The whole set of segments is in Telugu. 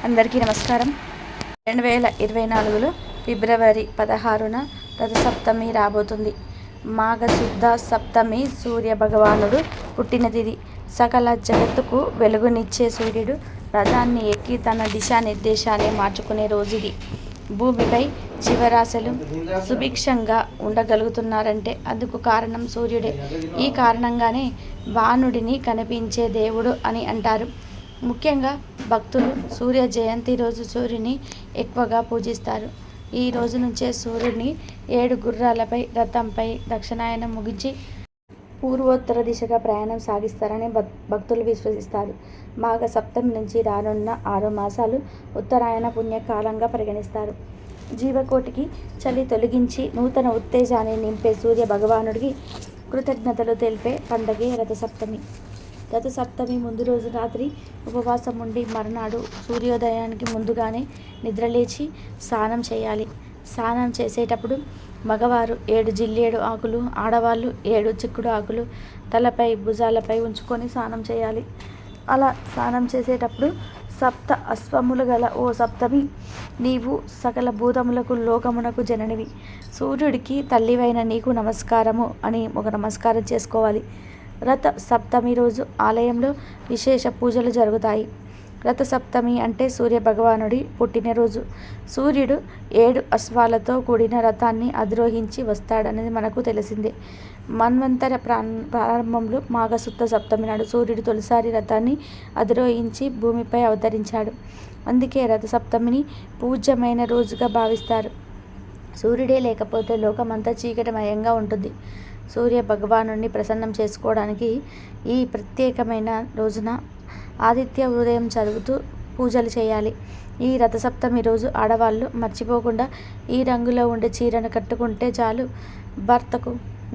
అందరికీ నమస్కారం. 2024లో ఫిబ్రవరి 16న రథసప్తమి రాబోతుంది. మాఘశుద్ధ సప్తమి సూర్య భగవానుడు పుట్టిన తిథి. సకల జగత్తుకు వెలుగునిచ్చే సూర్యుడు రథాన్ని ఎక్కి తన దిశానిర్దేశాన్ని మార్చుకునే రోజుది. భూమిపై జీవరాశులు సుభిక్షంగా ఉండగలుగుతున్నారంటే అందుకు కారణం సూర్యుడే. ఈ కారణంగానే భానుడిని కనిపించే దేవుడు అని అంటారు. ముఖ్యంగా భక్తులు సూర్య జయంతి రోజు సూర్యుని ఎక్కువగా పూజిస్తారు. ఈ రోజు నుంచే సూర్యుడిని 7 గుర్రాలపై రథంపై దక్షిణాయనం ముగించి పూర్వోత్తర దిశగా ప్రయాణం సాగిస్తారని భక్తులు విశ్వసిస్తారు. మాఘ సప్తమి నుంచి రానున్న 6 మాసాలు ఉత్తరాయణ పుణ్యకాలంగా పరిగణిస్తారు. జీవకోటికి చలి తొలగించి నూతన ఉత్తేజాన్ని నింపే సూర్య భగవానుడికి కృతజ్ఞతలు తెలిపే పండగే రథసప్తమి. రథసప్తమి ముందు రోజు రాత్రి ఉపవాసం ఉండి మరునాడు సూర్యోదయానికి ముందుగానే నిద్రలేచి స్నానం చేయాలి. స్నానం చేసేటప్పుడు మగవారు 7 జిల్లేడు ఆకులు, ఆడవాళ్ళు 7 చిక్కుడు ఆకులు తలపై భుజాలపై ఉంచుకొని స్నానం చేయాలి. అలా స్నానం చేసేటప్పుడు సప్త అశ్వములు గల ఓ సప్తమి, నీవు సకల భూతములకు లోకమునకు జననివి, సూర్యుడికి తల్లివైన నీకు నమస్కారము అని ఒక నమస్కారం చేసుకోవాలి. రథ సప్తమి రోజు ఆలయంలో విశేష పూజలు జరుగుతాయి. రథ సప్తమి అంటే సూర్య భగవానుడి పుట్టినరోజు. సూర్యుడు 7 అశ్వాలతో కూడిన రథాన్ని అధిరోహించి వస్తాడనేది మనకు తెలిసిందే. మన్వంతర ప్రారంభంలో మాఘశుద్ధ సప్తమి నాడు సూర్యుడు తొలిసారి రథాన్ని అధిరోహించి భూమిపై అవతరించాడు. అందుకే రథ సప్తమిని పూజ్యమైన రోజుగా భావిస్తారు. సూర్యుడే లేకపోతే లోకమంతా చీకటిమయంగా ఉంటుంది. సూర్య భగవానుడిని ప్రసన్నం చేసుకోవడానికి ఈ ప్రత్యేకమైన రోజున ఆదిత్య హృదయం చదువుతూ పూజలు చేయాలి. ఈ రథసప్తమి రోజు ఆడవాళ్ళు మర్చిపోకుండా ఈ రంగులో ఉండే చీరను కట్టుకుంటే చాలు, భర్తకు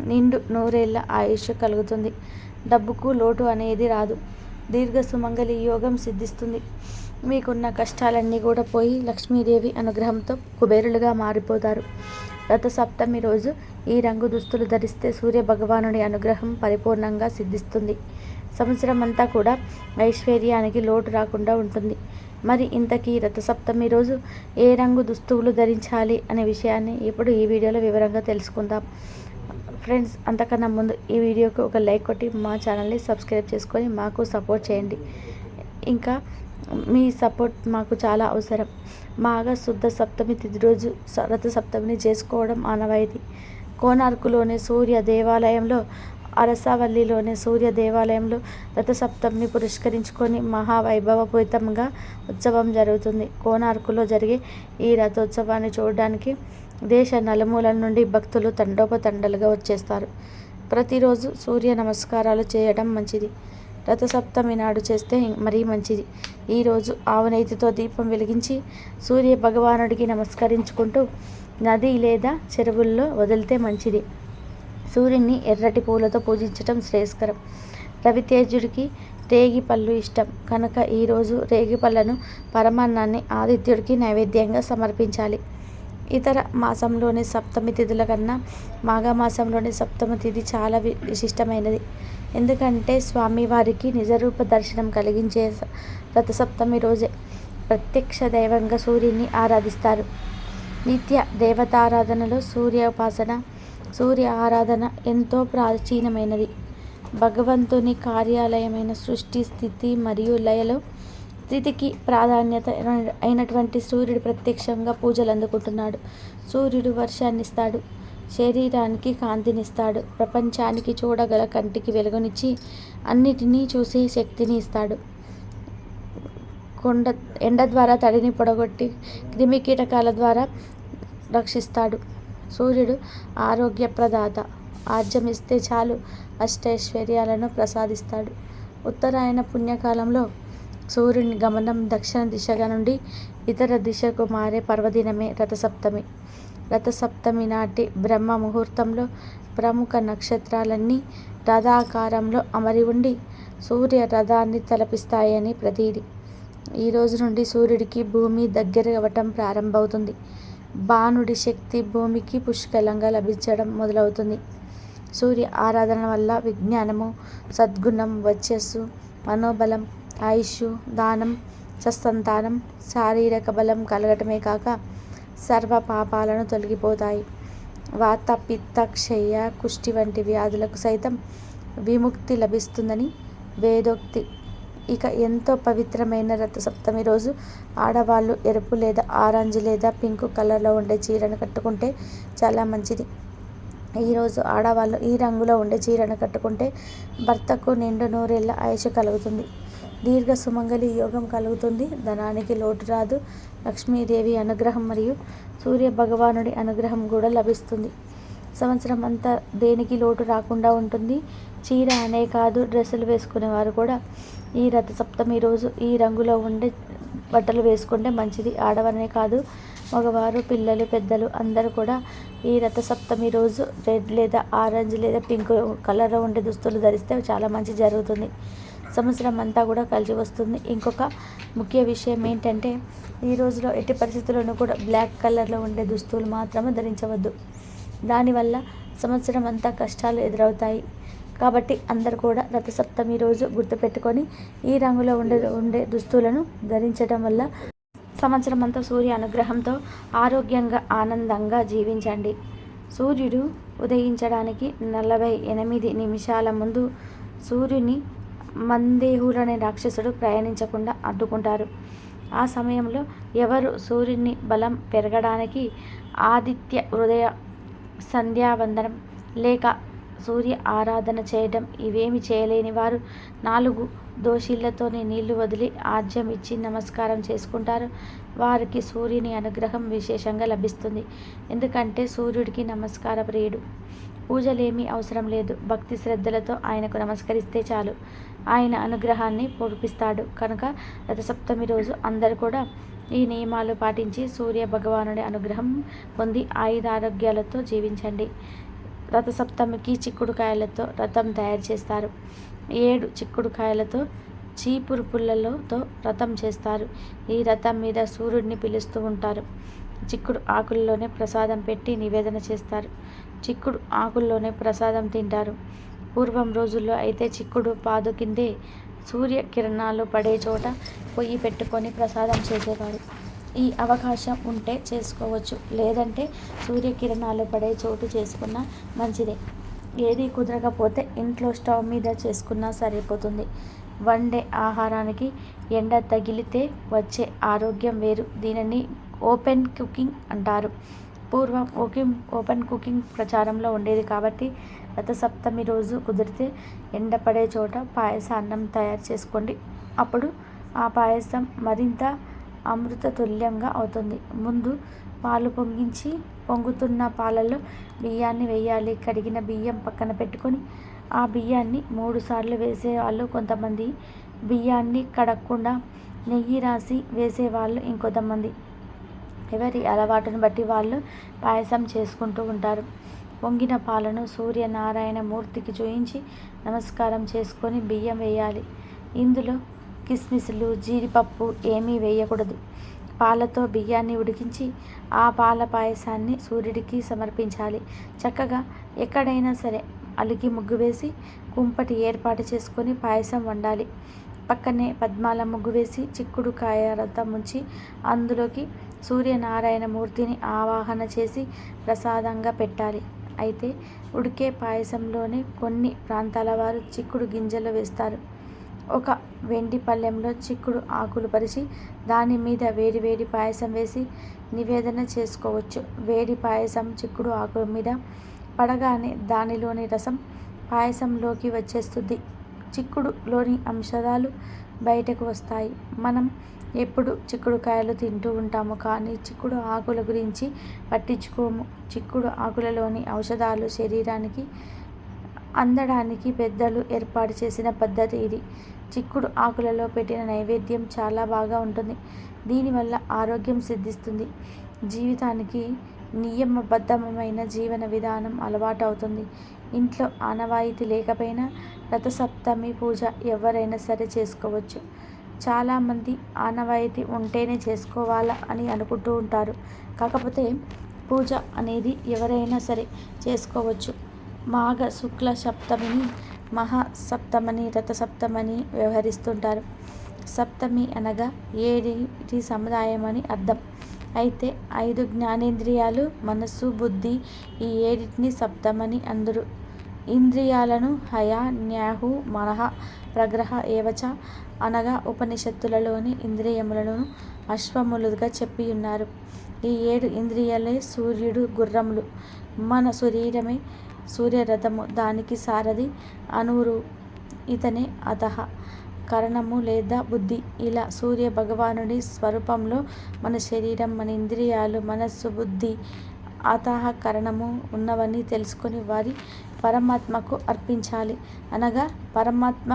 నిండు నూరేళ్ల ఆయుష్ కలుగుతుంది. డబ్బుకు లోటు అనేది రాదు. దీర్ఘ సుమంగళి యోగం సిద్ధిస్తుంది. మీకున్న కష్టాలన్నీ కూడా పోయి లక్ష్మీదేవి అనుగ్రహంతో కుబేరులుగా మారిపోతారు. రథ సప్తమి రోజు ఈ రంగు దుస్తులు ధరిస్తే సూర్య భగవానుడి అనుగ్రహం పరిపూర్ణంగా సిద్ధిస్తుంది. సంవత్సరం అంతా కూడా ఐశ్వర్యానికి లోటు రాకుండా ఉంటుంది. మరి ఇంతకీ రథ సప్తమి రోజు ఏ రంగు దుస్తువులు ధరించాలి అనే విషయాన్ని ఇప్పుడు ఈ వీడియోలో వివరంగా తెలుసుకుందాం. ఫ్రెండ్స్, అంతకన్నా ముందు ఈ వీడియోకి ఒక లైక్ కొట్టి మా ఛానల్ని సబ్స్క్రైబ్ చేసుకొని మాకు సపోర్ట్ చేయండి. ఇంకా మీ సపోర్ట్ మాకు చాలా అవసరం. మాఘ శుద్ధ సప్తమి తిథి రోజు రథ సప్తమిని చేసుకోవడం ఆనవాయితీ. కోనార్కులోని సూర్య దేవాలయంలో, అరసవల్లిలోని సూర్య దేవాలయంలో రథ సప్తమిని పురస్కరించుకొని మహావైభవపూరితంగా ఉత్సవం జరుగుతుంది. కోనార్కులో జరిగే ఈ రథోత్సవాన్ని చూడడానికి దేశ నలుమూలల నుండి భక్తులు తండోపతండాలుగా వచ్చేస్తారు. ప్రతిరోజు సూర్య నమస్కారాలు చేయడం మంచిది. రథసప్తమి నాడు చేస్తే మరీ మంచిది. ఈరోజు ఆవునేతితో దీపం వెలిగించి సూర్య భగవానుడికి నమస్కరించుకుంటూ నది లేదా చెరువుల్లో వదిలితే మంచిది. సూర్యుని ఎర్రటి పూలతో పూజించడం శ్రేయస్కరం. రవితేజుడికి రేగి పళ్ళు ఇష్టం కనుక ఈరోజు రేగి పళ్ళను పరమాన్నాన్ని ఆదిత్యుడికి నైవేద్యంగా సమర్పించాలి. ఇతర మాసంలోని సప్తమి తిథుల కన్నా మాఘమాసంలోని సప్తమి తిథి చాలా విశిష్టమైనది. ఎందుకంటే స్వామివారికి నిజరూప దర్శనం కలిగించే రథసప్తమి రోజే ప్రత్యక్ష దైవంగా సూర్యుని ఆరాధిస్తారు. నిత్య దేవతారాధనలో సూర్యోపాసన, సూర్య ఆరాధన ఎంతో ప్రాచీనమైనది. భగవంతుని కార్యాలయమైన సృష్టి, స్థితి మరియు లయలో స్థితికి ప్రాధాన్యత అయినటువంటి సూర్యుడు ప్రత్యక్షంగా పూజలు అందుకుంటున్నాడు. సూర్యుడు వర్షాన్నిస్తాడు, శరీరానికి కాంతినిస్తాడు, ప్రపంచానికి చూడగల కంటికి వెలుగునిచ్చి అన్నిటినీ చూసే శక్తిని ఇస్తాడు. ఎండ ద్వారా తడిని పొడగొట్టి క్రిమి కీటకాల ద్వారా రక్షిస్తాడు. సూర్యుడు ఆరోగ్య ప్రదాత. ఆర్జమిస్తే చాలు అష్టైశ్వర్యాలను ప్రసాదిస్తాడు. ఉత్తరాయణ పుణ్యకాలంలో సూర్యుని గమనం దక్షిణ దిశగా నుండి ఇతర దిశకు మారే పర్వదినమే రథసప్తమి. రథసప్తమి నాటి బ్రహ్మ ముహూర్తంలో ప్రముఖ నక్షత్రాలన్నీ రథాకారంలో అమరి ఉండి సూర్య రథాన్ని తలపిస్తాయని ప్రతీది. ఈ రోజు నుండి సూర్యుడికి భూమి దగ్గర అవ్వటం ప్రారంభమవుతుంది. భానుడి శక్తి భూమికి పుష్కలంగా లభించడం మొదలవుతుంది. సూర్య ఆరాధన వల్ల విజ్ఞానము, సద్గుణం, వర్చస్సు, మనోబలం, ఆయుష్, దానం, సత్సంతానం, శారీరక బలం కలగటమే కాక సర్వ పాపాలను తొలగిపోతాయి. వాత, పిత్త, క్షయ, కుష్టి వంటి వ్యాధులకు సైతం విముక్తి లభిస్తుందని వేదోక్తి. ఇక ఎంతో పవిత్రమైన రథసప్తమి రోజు ఆడవాళ్ళు ఎరుపు లేదా ఆరెంజ్ లేదా పింక్ కలర్లో ఉండే చీరను కట్టుకుంటే చాలా మంచిది. ఈరోజు ఆడవాళ్ళు ఈ రంగులో ఉండే చీరను కట్టుకుంటే భర్తకు నిండు నూరేళ్ల ఆయుష్ కలుగుతుంది, దీర్ఘ సుమంగళి యోగం కలుగుతుంది, ధనానికి లోటు రాదు, లక్ష్మీదేవి అనుగ్రహం మరియు సూర్య భగవానుడి అనుగ్రహం కూడా లభిస్తుంది. సంవత్సరం అంతా దేనికి లోటు రాకుండా ఉంటుంది. చీర అనే కాదు, డ్రెస్సులు వేసుకునేవారు కూడా ఈ రథసప్తమి రోజు ఈ రంగులో ఉండే బట్టలు వేసుకుంటే మంచిది. ఆడవారనే కాదు, మగవారు, పిల్లలు, పెద్దలు అందరూ కూడా ఈ రథసప్తమి రోజు రెడ్ లేదా ఆరెంజ్ లేదా పింక్ కలర్లో ఉండే దుస్తులు ధరిస్తే చాలా మంచి జరుగుతుంది. సంవత్సరం అంతా కూడా కలిసి వస్తుంది. ఇంకొక ముఖ్య విషయం ఏంటంటే ఈ రోజులో ఎట్టి పరిస్థితుల్లోనూ కూడా బ్లాక్ కలర్లో ఉండే దుస్తులు మాత్రమే ధరించవద్దు. దానివల్ల సంవత్సరం అంతా కష్టాలు ఎదురవుతాయి. కాబట్టి అందరు కూడా రథసప్తమి రోజు గుర్తుపెట్టుకొని ఈ రంగులో ఉండే దుస్తులను ధరించడం వల్ల సంవత్సరం అంతా సూర్య అనుగ్రహంతో ఆరోగ్యంగా ఆనందంగా జీవించండి. సూర్యుడు ఉదయించడానికి 48 నిమిషాల ముందు సూర్యుని మందేహుడనే రాక్షసుడు ప్రయాణించకుండా అడ్డుకుంటారు. ఆ సమయంలో ఎవరు సూర్యుని బలం పెరగడానికి ఆదిత్య హృదయ సంధ్యావందనం లేక సూర్య ఆరాధన చేయడం ఇవేమి చేయలేని వారు 4 దోషిళ్లతోనే నీళ్లు వదిలి ఆజ్యం ఇచ్చి నమస్కారం చేసుకుంటారు. వారికి సూర్యుని అనుగ్రహం విశేషంగా లభిస్తుంది. ఎందుకంటే సూర్యుడికి నమస్కార ప్రియుడు. పూజలేమీ అవసరం లేదు. భక్తి శ్రద్ధలతో ఆయనకు నమస్కరిస్తే చాలు, ఆయన అనుగ్రహాన్ని పొడిపిస్తాడు. కనుక రథసప్తమి రోజు అందరూ కూడా ఈ నియమాలు పాటించి సూర్య భగవానుడి అనుగ్రహం పొంది ఆయురారోగ్యాలతో జీవించండి. రథసప్తమికి చిక్కుడుకాయలతో రథం తయారు చేస్తారు. 7 చిక్కుడుకాయలతో చీపురు పుల్లలతో రథం చేస్తారు. ఈ రథం మీద సూర్యుడిని పిలుస్తూ ఉంటారు. చిక్కుడు ఆకుల్లోనే ప్రసాదం పెట్టి నివేదన చేస్తారు. చిక్కుడు ఆకుల్లోనే ప్రసాదం తింటారు. పూర్వం రోజుల్లో అయితే చిక్కుడు పాదు కిందే సూర్య కిరణాలు పడే చోట పొయ్యి పెట్టుకొని ప్రసాదం చేసేవారు. ఈ అవకాశం ఉంటే చేసుకోవచ్చు, లేదంటే సూర్యకిరణాలు పడే చోటు చేసుకున్నా మంచిదే. ఏది కుదరకపోతే ఇంట్లో స్టవ్ మీద చేసుకున్నా సరిపోతుంది. వండే ఆహారానికి ఎండ తగిలితే వచ్చే ఆరోగ్యం వేరు. దీనిని ఓపెన్ కుకింగ్ అంటారు. పూర్వం ఓపెన్ కుకింగ్ ప్రచారంలో ఉండేది. కాబట్టి రథసప్తమి రోజు కుదిరితే ఎండపడే చోట పాయసాన్నం తయారు చేసుకోండి. అప్పుడు ఆ పాయసం మరింత అమృతతుల్యంగా అవుతుంది. ముందు పాలు పొంగించి పొంగుతున్న పాలలో బియ్యాన్ని వేయాలి. కడిగిన బియ్యం పక్కన పెట్టుకొని ఆ బియ్యాన్ని 3 సార్లు వేసేవాళ్ళు కొంతమంది, బియ్యాన్ని కడగకుండా నెయ్యి రాసి వేసేవాళ్ళు ఇంకొంతమంది. ఎవరి అలవాటును బట్టి వాళ్ళు పాయసం చేసుకుంటూ ఉంటారు. పొంగిన పాలను సూర్యనారాయణ మూర్తికి చూయించి నమస్కారం చేసుకొని బియ్యం వేయాలి. ఇందులో కిస్మిస్లు, జీడిపప్పు ఏమీ వేయకూడదు. పాలతో బియ్యాన్ని ఉడికించి ఆ పాల పాయసాన్ని సూర్యుడికి సమర్పించాలి. చక్కగా ఎక్కడైనా సరే అలికి ముగ్గు వేసి కుంపటి ఏర్పాటు చేసుకొని పాయసం వండాలి. పక్కనే పద్మాల ముగ్గు వేసి చిక్కుడుకాయ రథం ఉంచి అందులోకి సూర్యనారాయణ మూర్తిని ఆవాహన చేసి ప్రసాదంగా పెట్టాలి. అయితే ఉడికే పాయసంలోనే కొన్ని ప్రాంతాల వారు చిక్కుడు గింజలు వేస్తారు. ఒక వెండి పళ్ళెంలో చిక్కుడు ఆకులు పరిచి దాని మీద వేడి పాయసం వేసి నివేదన చేసుకోవచ్చు. వేడి పాయసం చిక్కుడు ఆకుల మీద పడగానే దానిలోని రసం పాయసంలోకి వచ్చేస్తుంది. చిక్కుడులోని అంశాలు బయటకు వస్తాయి. మనం ఎప్పుడు చిక్కుడుకాయలు తింటూ ఉంటాము, కానీ చిక్కుడు ఆకుల గురించి పట్టించుకోము. చిక్కుడు ఆకులలోని ఔషధాలు శరీరానికి అందడానికి పెద్దలు ఏర్పాటు చేసిన పద్ధతి ఇది. చిక్కుడు ఆకులలో పెట్టిన నైవేద్యం చాలా బాగా ఉంటుంది. దీనివల్ల ఆరోగ్యం సిద్ధిస్తుంది. జీవితానికి నియమబద్ధమైన జీవన విధానం అలవాటు అవుతుంది. ఇంట్లో ఆనవాయితీ లేకపోయినా రథసప్తమి పూజ ఎవరైనా సరే చేసుకోవచ్చు. చాలామంది ఆనవాయితీ ఉంటేనే చేసుకోవాలా అని అనుకుంటూ ఉంటారు. కాకపోతే పూజ అనేది ఎవరైనా సరే చేసుకోవచ్చు. మాఘ శుక్ల సప్తమిని మహాసప్తమని, రథసప్తమని వ్యవహరిస్తుంటారు. సప్తమి అనగా ఏడిటి సముదాయం అని అర్థం. అయితే 5 జ్ఞానేంద్రియాలు మనస్సు, బుద్ధి, ఈ ఏడిటిని సప్తమని అందురు. ఇంద్రియాలను హయ, న్యాహు, మనః, ప్రగ్రహ ఏవచ అనగా ఉపనిషత్తులలోని ఇంద్రియములను అశ్వములుగా చెప్పియున్నారు. ఈ 7 ఇంద్రియాలే సూర్యుడు గుర్రములు. మన శరీరమే సూర్యరథము, దానికి సారథి అనూరు. ఇతనే అతః కరణము లేదా బుద్ధి. ఇలా సూర్య భగవానుడి స్వరూపంలో మన శరీరం, మన ఇంద్రియాలు, మనస్సు, బుద్ధి, అంతఃకరణము ఉన్నవని తెలుసుకొని వారి పరమాత్మకు అర్పించాలి. అనగా పరమాత్మ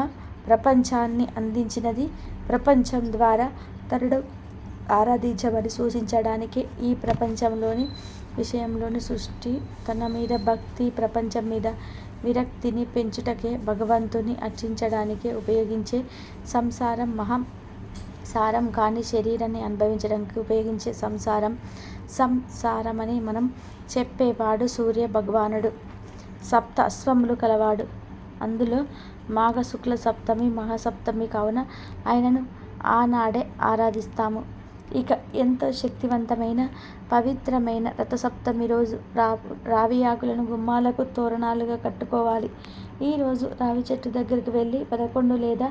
ప్రపంచాన్ని అందించినది, ప్రపంచం ద్వారా తరుడు ఆరాధించబడి సూచించడానికే ఈ ప్రపంచంలోని విషయంలోని సృష్టి. తన మీద భక్తి, ప్రపంచం మీద విరక్తిని పెంచుటకే, భగవంతుని అర్చించడానికే ఉపయోగించే సంసారం సారం కాని శరీరాన్ని అనుభవించడానికి ఉపయోగించే సంసారమని మనం చెప్పేవాడు సూర్య భగవానుడు. సప్త అశ్వములు కలవాడు. అందులో మాఘ శుక్ల సప్తమి మహాసప్తమి కావున ఆయనను ఆనాడే ఆరాధిస్తాము. ఇక ఎంతో శక్తివంతమైన పవిత్రమైన రథసప్తమి రోజు రావి ఆకులను గుమ్మాలకు తోరణాలుగా కట్టుకోవాలి. ఈరోజు రావి చెట్టు దగ్గరికి వెళ్ళి 11 లేదా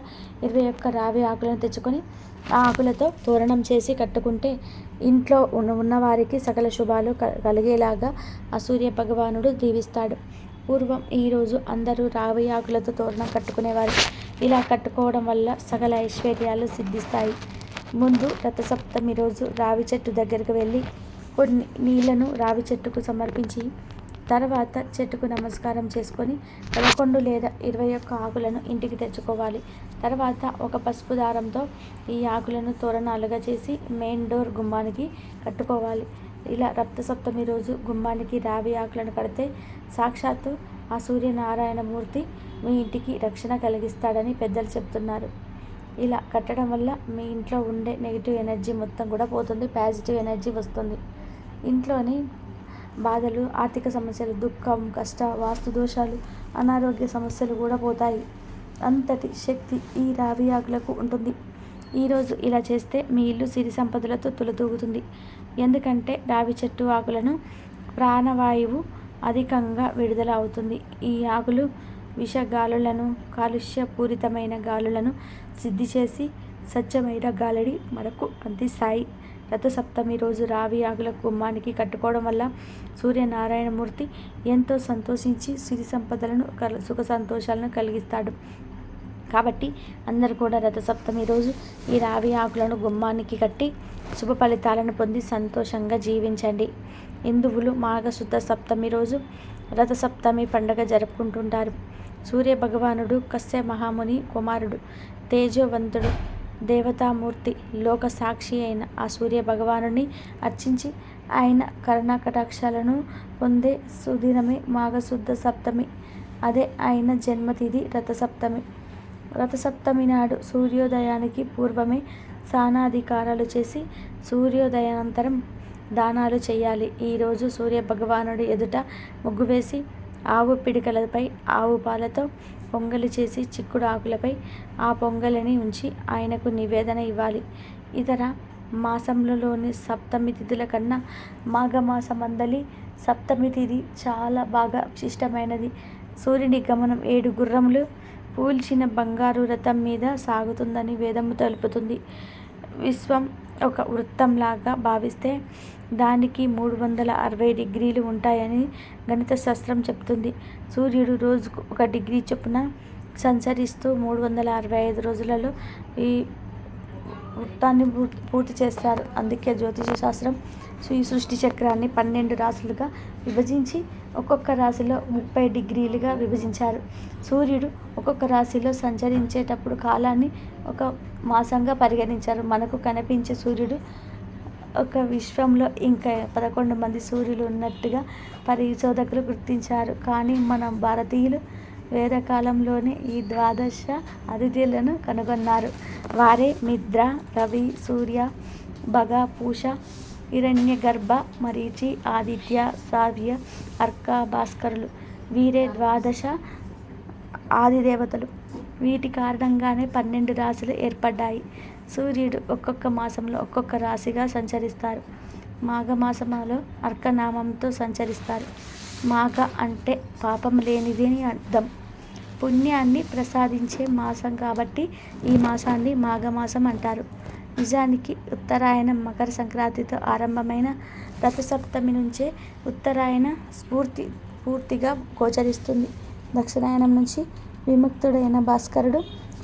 21 రావి ఆకులను తెచ్చుకొని ఆ ఆకులతో తోరణం చేసి కట్టుకుంటే ఇంట్లో ఉన్నవారికి సకల శుభాలు కలిగేలాగా ఆ సూర్య భగవానుడు దీవిస్తాడు. పూర్వం ఈరోజు అందరూ రావి ఆకులతో తోరణం కట్టుకునేవారు. ఇలా కట్టుకోవడం వల్ల సకల ఐశ్వర్యాలు సిద్ధిస్తాయి. ముందు రథసప్తమి రోజు రావి చెట్టు దగ్గరికి వెళ్ళి కొన్ని నీళ్లను రావి చెట్టుకు సమర్పించి తర్వాత చెట్టుకు నమస్కారం చేసుకొని 11 లేదా 21 ఆకులను ఇంటికి తెచ్చుకోవాలి. తర్వాత ఒక పసుపు దారంతో ఈ ఆకులను తోరణాలుగా చేసి మెయిన్ డోర్ గుమ్మానికి కట్టుకోవాలి. ఇలా రథసప్తమి రోజు గుమ్మానికి రావి ఆకులను కడితే సాక్షాత్తు ఆ సూర్యనారాయణమూర్తి మీ ఇంటికి రక్షణ కలిగిస్తాడని పెద్దలు చెప్తున్నారు. ఇలా కట్టడం వల్ల మీ ఇంట్లో ఉండే నెగిటివ్ ఎనర్జీ మొత్తం కూడా పోతుంది, పాజిటివ్ ఎనర్జీ వస్తుంది. ఇంట్లోని బాధలు, ఆర్థిక సమస్యలు, దుఃఖం, కష్ట, వాస్తు దోషాలు, అనారోగ్య సమస్యలు కూడా పోతాయి. అంతటి శక్తి ఈ రావి ఆకులకు ఉంటుంది. ఈరోజు ఇలా చేస్తే మీ ఇల్లు సిరి సంపదలతో తులతూగుతుంది. ఎందుకంటే రావి చెట్టు ఆకులను ప్రాణవాయువు అధికంగా విడుదల అవుతుంది. ఈ ఆకులు విషగాలులను, కాలుష్యపూరితమైన గాలులను సిద్ధి చేసి స్వచ్ఛమైన గాలిని మనకు అందిస్తాయి. రథసప్తమి రోజు రావి ఆకుల గుమ్మానికి కట్టుకోవడం వల్ల సూర్యనారాయణమూర్తి ఎంతో సంతోషించి సిరి సంపదలను, సుఖ సంతోషాలను కలిగిస్తాడు. కాబట్టి అందరూ కూడా రథసప్తమి రోజు ఈ రావి ఆకులను గుమ్మానికి కట్టి శుభ ఫలితాలను పొంది సంతోషంగా జీవించండి. హిందువులు మాఘశుద్ధ సప్తమి రోజు రథసప్తమి పండుగ జరుపుకుంటుంటారు. సూర్య భగవానుడు కశ్య మహాముని కుమారుడు, తేజోవంతుడు, దేవతామూర్తి, లోక సాక్షి అయిన ఆ సూర్య భగవానుని అర్చించి ఆయన కరుణాకటాక్షాలను పొందే సుదినమే మాఘశుద్ధ సప్తమి. అదే ఆయన జన్మతిథి రథసప్తమి. రథసప్తమి నాడు సూర్యోదయానికి పూర్వమే స్నానాధికారాలు చేసి సూర్యోదయానంతరం దానాలు చేయాలి. ఈరోజు సూర్య భగవానుడి ఎదుట ముగ్గు వేసి ఆవు పిడికలపై ఆవు పాలతో పొంగలి చేసి చిక్కుడు ఆకులపై ఆ పొంగలిని ఉంచి ఆయనకు నివేదన ఇవ్వాలి. ఇతర మాసంలోని సప్తమి తిథుల కన్నా మాఘమాసమందలి సప్తమి తిథి చాలా బాగా విశిష్టమైనది. సూర్యుని గమనం 7 గుర్రములు పూల్చిన బంగారు రథం మీద సాగుతుందని వేదము తెలుపుతుంది. విశ్వం ఒక వృత్తంలాగా భావిస్తే దానికి 360 డిగ్రీలు ఉంటాయని గణిత శాస్త్రం చెప్తుంది. సూర్యుడు రోజుకు 1 డిగ్రీ చొప్పున సంచరిస్తూ 365 రోజులలో ఈ వృత్తాన్ని పూర్తి చేస్తారు. అందుకే జ్యోతిష శాస్త్రం ఈ సృష్టి చక్రాన్ని 12 రాశులుగా విభజించి ఒక్కొక్క రాశిలో 30 డిగ్రీలుగా విభజించారు. సూర్యుడు ఒక్కొక్క రాశిలో సంచరించేటప్పుడు కాలాన్ని ఒక మాసంగా పరిగణించారు. మనకు కనిపించే సూర్యుడు ఒక విశ్వంలో ఇంకా 11 మంది సూర్యులు ఉన్నట్టుగా పరిశోధకులు గుర్తించారు. కానీ మన భారతీయులు వేదకాలంలోనే ఈ 12 అతిథులను కనుగొన్నారు. వారే మిత్ర, రవి, సూర్య, భగ, పూష, హిరణ్యగర్భ, మరీచి, ఆదిత్య, సౌర్య, అర్క, భాస్కరులు. వీరే 12 ఆదిదేవతలు. వీటి కారణంగానే 12 రాశులు ఏర్పడ్డాయి. సూర్యుడు ఒక్కొక్క మాసంలో ఒక్కొక్క రాశిగా సంచరిస్తారు. మాఘమాసంలో అర్కనామంతో సంచరిస్తారు. మాఘ అంటే పాపం లేనిది అని అర్థం. పుణ్యాన్ని ప్రసాదించే మాసం కాబట్టి ఈ మాసాన్ని మాఘమాసం అంటారు. నిజానికి ఉత్తరాయణం మకర సంక్రాంతితో ఆరంభమైన రథసప్తమి నుంచే ఉత్తరాయణ పూర్తిగా గోచరిస్తుంది. దక్షిణాయనం నుంచి విముక్తుడైన భాస్కరుడు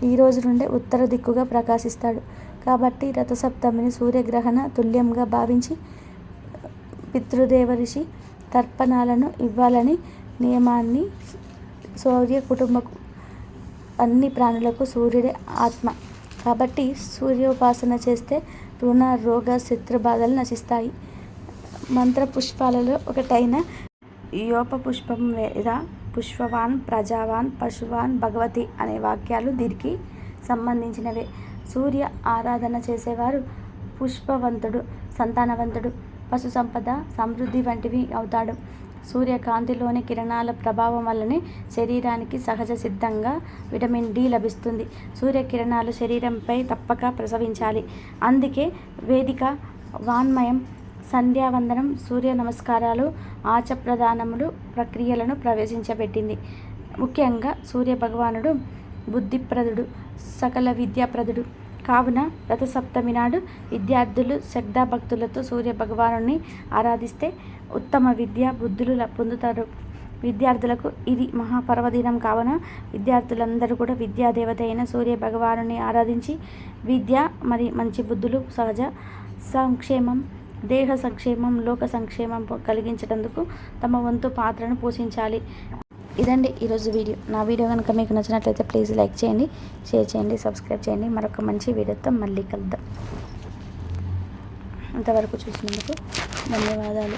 ఈ రోజు నుండే ఉత్తర దిక్కుగా ప్రకాశిస్తాడు. కాబట్టి రథసప్తమిని సూర్యగ్రహణ తుల్యంగా భావించి పితృదేవ ఋషి తర్పణాలను ఇవ్వాలని నియమాన్ని. సూర్య కుటుంబకు అన్ని ప్రాణులకు సూర్యుడే ఆత్మ కాబట్టి సూర్యోపాసన చేస్తే రుణ రోగ శత్రు బాధలు నశిస్తాయి. మంత్ర పుష్పాలలో ఒకటైన యోప పుష్పం లేదా పుష్పవాన్ ప్రజావాన్ పశువాన్ భగవతి అనే వాక్యాలు దీనికి సంబంధించినవే. సూర్య ఆరాధన చేసేవారు పుష్పవంతుడు, సంతానవంతుడు, పశు సంపద, సమృద్ధి వంటివి అవుతాడు. సూర్యకాంతిలోని కిరణాల ప్రభావం వల్లనే శరీరానికి సహజ సిద్ధంగా విటమిన్ డి లభిస్తుంది. సూర్యకిరణాలు శరీరంపై తప్పక ప్రసవించాలి. అందుకే వేదిక, వాన్మయం, సంధ్యావందనం, సూర్య నమస్కారాలు, ఆచప్రదానములు ప్రక్రియలను ప్రవేశించబెట్టింది. ముఖ్యంగా సూర్య భగవానుడు బుద్ధిప్రదుడు, సకల విద్యాప్రదుడు కావున రథసప్తమి నాడు విద్యార్థులు శ్రద్ధాభక్తులతో సూర్య భగవానుని ఆరాధిస్తే ఉత్తమ విద్య బుద్ధులు పొందుతారు. విద్యార్థులకు ఇది మహాపర్వదినం కావున విద్యార్థులందరూ కూడా విద్యాదేవత అయిన సూర్య భగవానుని ఆరాధించి విద్య మరి మంచి బుద్ధులు, సహజ సంక్షేమం, దేహ సంక్షేమం, లోక సంక్షేమం కలిగించేందుకు తమ వంతు పాత్రను పోషించాలి. ఇదండి ఈరోజు వీడియో. నా వీడియో కనుక మీకు నచ్చినట్లయితే ప్లీజ్ లైక్ చేయండి, షేర్ చేయండి, సబ్స్క్రైబ్ చేయండి. మరొక మంచి వీడియోతో మళ్ళీ కలుద్దాం. ఇంతవరకు చూసినందుకు ధన్యవాదాలు.